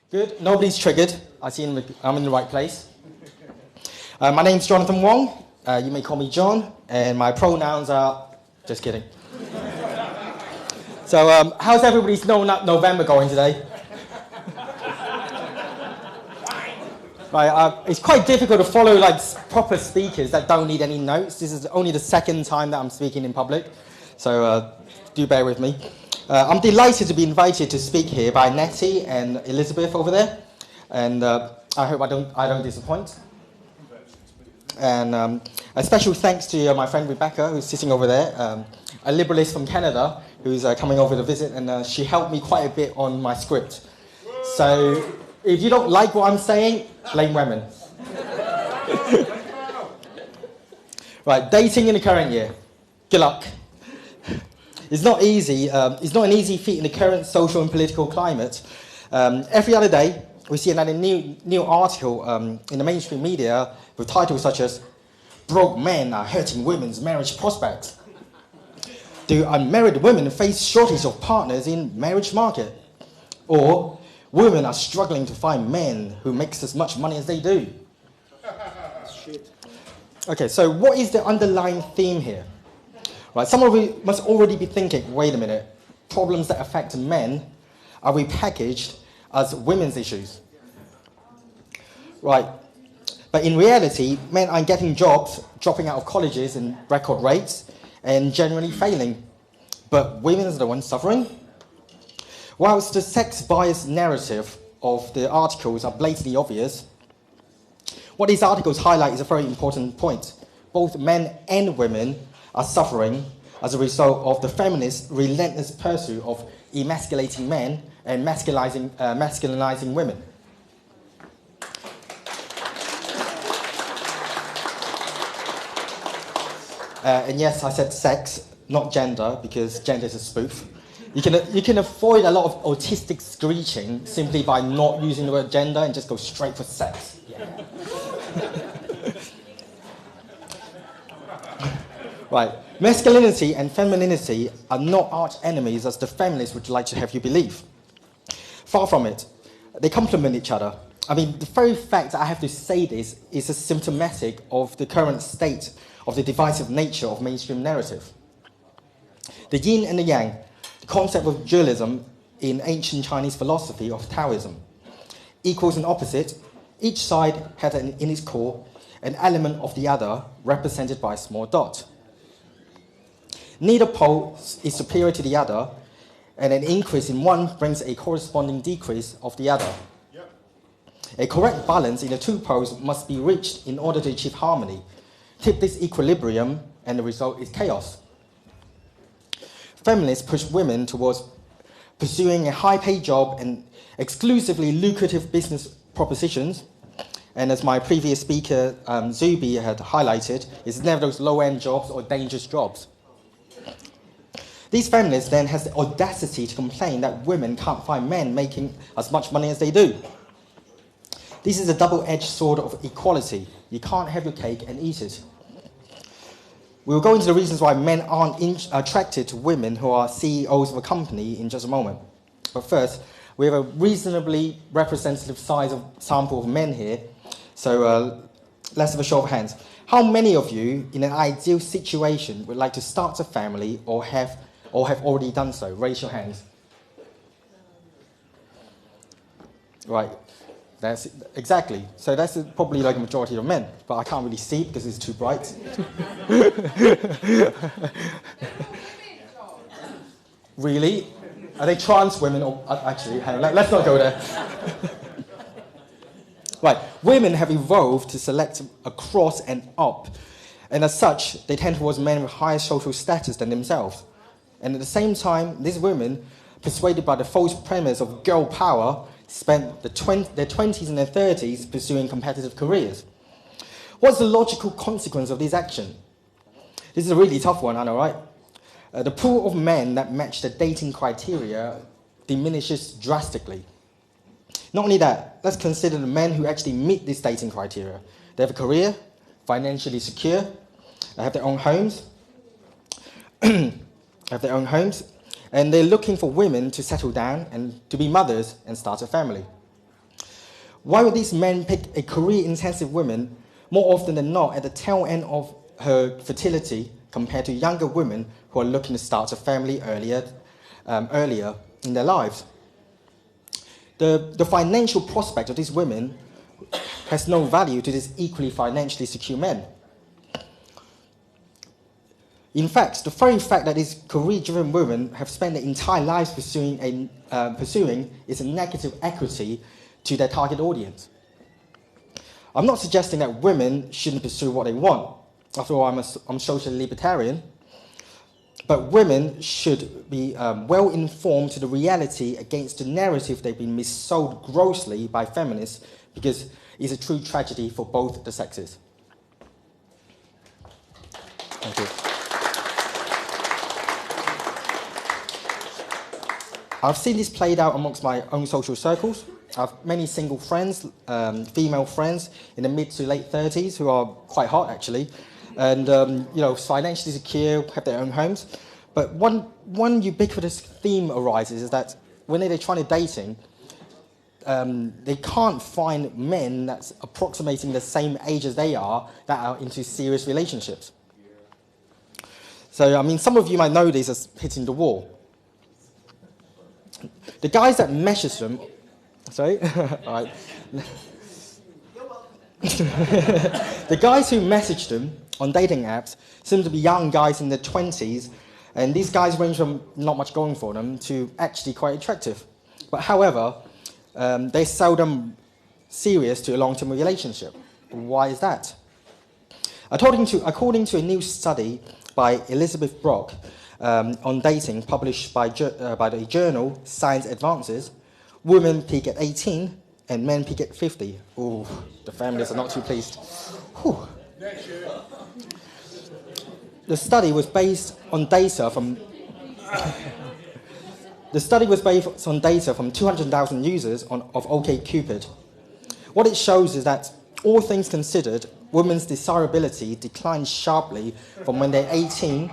Good. Nobody's triggered. I see I'm in the right place. My name's Jon Wong. You may call me John, and my pronouns are... Just kidding. So, how's everybody's November going today? Right, it's quite difficult to follow proper speakers that don't need any notes. This is only the second time that I'm speaking in public, so do bear with me. I'm delighted to be invited to speak here by Nettie and Elizabeth over there, and I hope I don't disappoint. And a special thanks to my friend Rebecca, who's sitting over there, a liberalist from Canada, who's coming over to visit, and she helped me quite a bit on my script. So if you don't like what I'm saying, blame women. Right, dating in the current year. Good luck. It's not easy. It's not an easy feat in the current social and political climate. Every other day, we see another new article in the mainstream media with titles such as "Broke Men are hurting women's marriage prospects." "Do unmarried women face shortage of partners in marriage market?" Or "Women are struggling to find men who makes as much money as they do." Shit. Okay, so what is the underlying theme here? Right, some of you must already be thinking, wait a minute, problems that affect men are repackaged as women's issues. Right, but in reality, men are getting jobs, dropping out of colleges in record rates, and generally failing. But women are the ones suffering? Whilst the sex-biased narrative of the articles are blatantly obvious, what these articles highlight is a very important point. Both men and women are suffering as a result of the feminists' relentless pursuit of emasculating men and masculinizing women. And yes, I said sex, not gender, because gender is a spoof. You can avoid a lot of autistic screeching simply by not using the word gender and just go straight for sex. Yeah. Right. Masculinity and femininity are not arch enemies as the feminists would like to have you believe. Far from it. They complement each other. I mean, the very fact that I have to say this is symptomatic of the current state of the divisive nature of mainstream narrative. The yin and the yang, the concept of dualism in ancient Chinese philosophy of Taoism, equals and opposite. Each side had in its core an element of the other represented by a small dot. Neither pole is superior to the other, and an increase in one brings a corresponding decrease of the other. Yep. A correct balance in the two poles must be reached in order to achieve harmony. Tip this equilibrium, and the result is chaos. Feminists push women towards pursuing a high-paid job and exclusively lucrative business propositions. And as my previous speaker, Zubi, had highlighted, it's never those low-end jobs or dangerous jobs. These feminists then has the audacity to complain that women can't find men making as much money as they do. This is a double-edged sword of equality. You can't have your cake and eat it. We'll go into the reasons why men aren't attracted to women who are CEOs of a company in just a moment. But first, we have a reasonably representative sample of men here. So let's have a show of hands. How many of you, in an ideal situation, would like to start a family or have already done so? Raise your hands. Right, that's exactly. So that's probably like a majority of men, but I can't really see because it's too bright. Really? Are they trans women? Or actually, hang on, let's not go there. Right, women have evolved to select across and up, and as such, they tend towards men with higher social status than themselves. And at the same time, these women, persuaded by the false premise of girl power, spent their 20s and their 30s pursuing competitive careers. What's the logical consequence of this action? This is a really tough one, I know, right? The pool of men that match the dating criteria diminishes drastically. Not only that, let's consider the men who actually meet this dating criteria. They have a career, financially secure, they have their own homes, and they're looking for women to settle down and to be mothers and start a family. Why would these men pick a career-intensive woman more often than not at the tail end of her fertility compared to younger women who are looking to start a family earlier in their lives? The financial prospect of these women has no value to these equally financially secure men. In fact, the very fact that these career-driven women have spent their entire lives pursuing is a negative equity to their target audience. I'm not suggesting that women shouldn't pursue what they want. After all, I'm socially libertarian. But women should be well informed to the reality against the narrative they've been missold grossly by feminists, because it's a true tragedy for both the sexes. Thank you. I've seen this played out amongst my own social circles. I have many single friends, female friends in the mid to late 30s who are quite hot actually, and financially secure, have their own homes. But one ubiquitous theme arises is that when they're trying to dating, they can't find men that's approximating the same age as they are that are into serious relationships. So, I mean, some of you might know this as hitting the wall. The guys that message them, sorry, all right. The guys who message them on dating apps seem to be young guys in their 20s, and these guys range from not much going for them to actually quite attractive. But however, they're seldom serious to a long-term relationship. Why is that? According to a new study by Elizabeth Brock on dating published by the journal Science Advances, women peak at 18 and men peak at 50. Ooh, the families are not too pleased. Whew. The study was based on data from 200,000 users of OkCupid. What it shows is that, all things considered, women's desirability declines sharply from when they're 18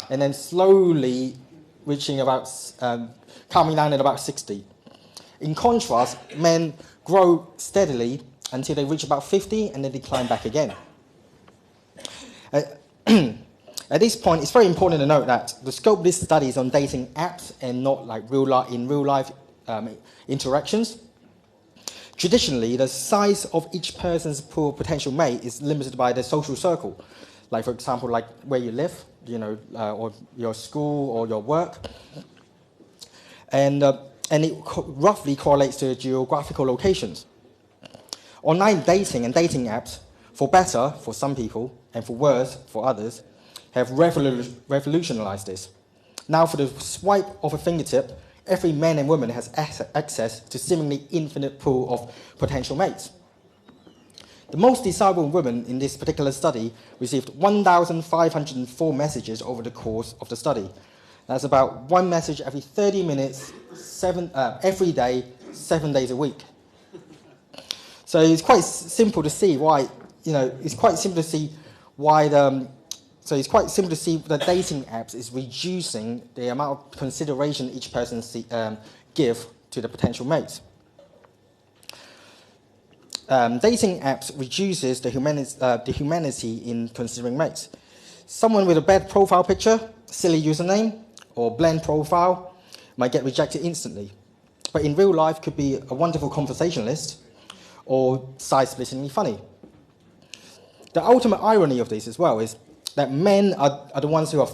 and then slowly reaching about, coming down at about 60. In contrast, men grow steadily until they reach about 50 and then decline back again. At this point, it's very important to note that the scope of this study is on dating apps and not like real life interactions. Traditionally, the size of each person's pool of potential mate is limited by their social circle. Like, for example, like where you live, or your school or your work. And it roughly correlates to geographical locations. Online dating and dating apps, for better for some people and for worse for others, have revolutionized this. Now, for the swipe of a fingertip, every man and woman has access to seemingly infinite pool of potential mates. The most desirable woman in this particular study received 1,504 messages over the course of the study. That's about one message every 30 minutes, every day, 7 days a week. So it's quite simple to see why, it's quite simple to see why that dating apps is reducing the amount of consideration each person give to the potential mates. Dating apps reduces the humanity in considering mates. Someone with a bad profile picture, silly username, or bland profile might get rejected instantly. But in real life, could be a wonderful conversationalist or side-splittingly funny. The ultimate irony of this as well is that men are the ones who are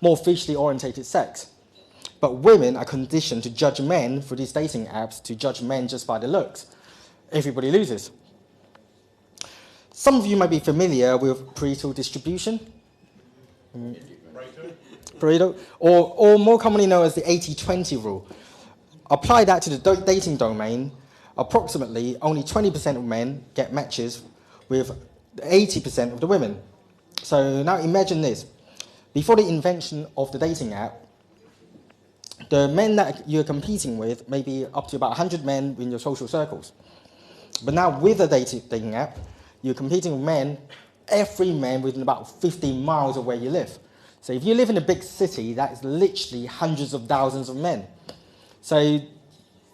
more visually orientated sex. But women are conditioned to judge men through these dating apps, to judge men just by their looks. Everybody loses. Some of you might be familiar with Pareto distribution. Pareto, or more commonly known as the 80-20 rule. Apply that to the dating domain, approximately only 20% of men get matches with 80% of the women. So now imagine this. Before the invention of the dating app, the men that you're competing with may be up to about 100 men in your social circles. But now with the dating app, you're competing with men, every man within about 15 miles of where you live. So if you live in a big city, that is literally hundreds of thousands of men. So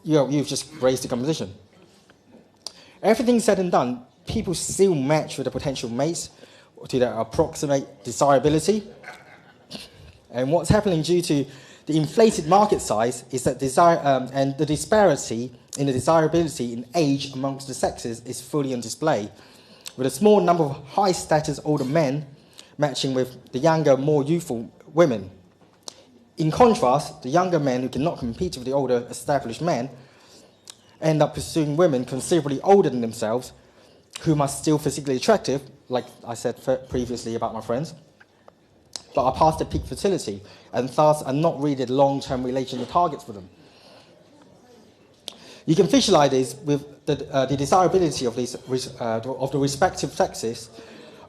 you've just raised the competition. Everything said and done, people still match with the potential mates to their approximate desirability. And what's happening due to the inflated market size is that and the disparity in the desirability in age amongst the sexes is fully on display, with a small number of high-status older men matching with the younger, more youthful women. In contrast, the younger men who cannot compete with the older, established men end up pursuing women considerably older than themselves, whom are still physically attractive, like I said previously about my friends, but are past their peak fertility, and thus are not really the long-term relational targets for them. You can visualize this with the desirability of the respective sexes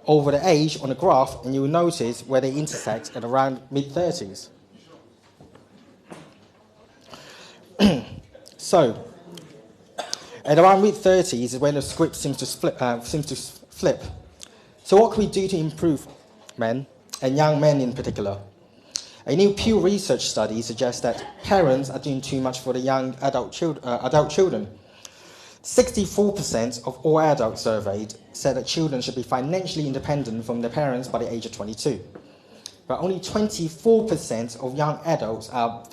over the age on the graph, and you will notice where they intersect at around mid-30s. So, at around mid-30s is when the script seems to flip. So what can we do to improve men, and young men in particular? A new Pew Research study suggests that parents are doing too much for the young adult children. 64% of all adults surveyed said that children should be financially independent from their parents by the age of 22. But only 24% of young adults are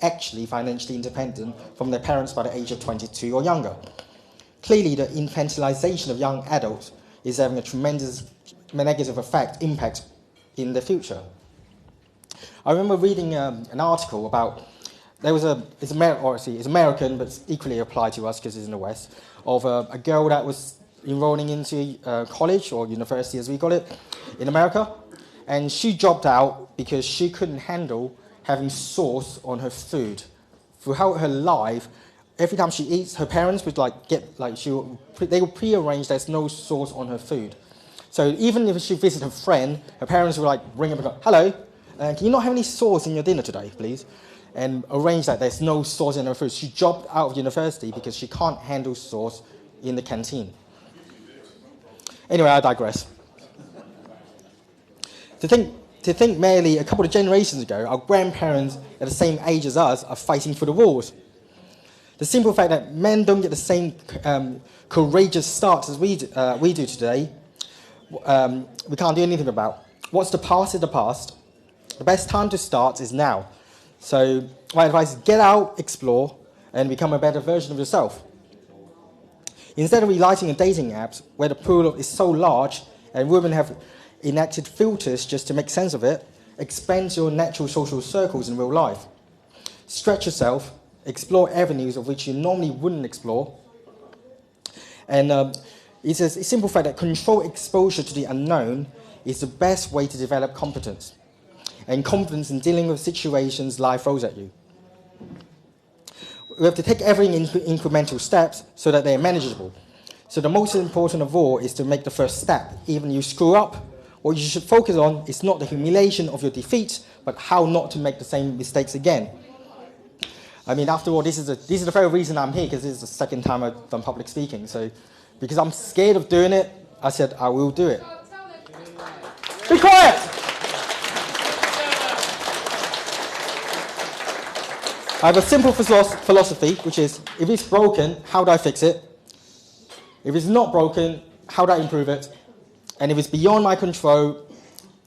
actually financially independent from their parents by the age of 22 or younger. Clearly, the infantilization of young adults is having a tremendous negative impact in the future. I remember reading an article about, it's American, but it's equally applied to us because it's in the West, of a girl that was enrolling into college, or university as we call it, in America. And she dropped out because she couldn't handle having sauce on her food. Throughout her life, every time she eats, her parents would they would prearrange there's no sauce on her food. So even if she visited her friend, her parents would ring up and go, "Hello, can you not have any sauce in your dinner today, please?" And arrange that there's no sauce in her food. She dropped out of university because she can't handle sauce in the canteen. Anyway, I digress. To think merely a couple of generations ago, our grandparents at the same age as us are fighting for the wars. The simple fact that men don't get the same courageous starts as we do today, we can't do anything about. What's the past is the past. The best time to start is now. So my advice is get out, explore, and become a better version of yourself. Instead of relying on dating apps, where the pool is so large and women have enacted filters just to make sense of it, expand your natural social circles in real life. Stretch yourself, explore avenues of which you normally wouldn't explore. And it's a simple fact that controlled exposure to the unknown is the best way to develop competence, and confidence in dealing with situations life throws at you. We have to take everything in incremental steps so that they are manageable. So the most important of all is to make the first step. Even if you screw up, what you should focus on is not the humiliation of your defeat, but how not to make the same mistakes again. I mean, after all, this is the very reason I'm here, because this is the second time I've done public speaking. So, because I'm scared of doing it, I said I will do it. Be quiet! I have a simple philosophy, which is, if it's broken, how do I fix it? If it's not broken, how do I improve it? And if it's beyond my control,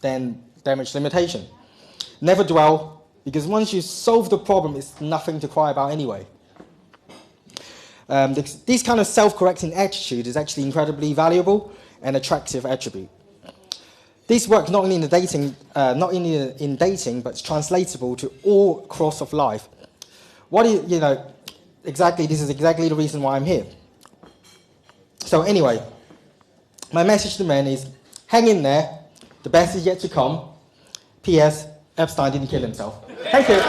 then damage limitation. Never dwell, because once you solve the problem, it's nothing to cry about anyway. This kind of self-correcting attitude is actually incredibly valuable and attractive attribute. This works not only in dating, but it's translatable to all across of life. This is exactly the reason why I'm here. So anyway, my message to men is, hang in there, the best is yet to come. P.S. Epstein didn't kill himself. Thank you.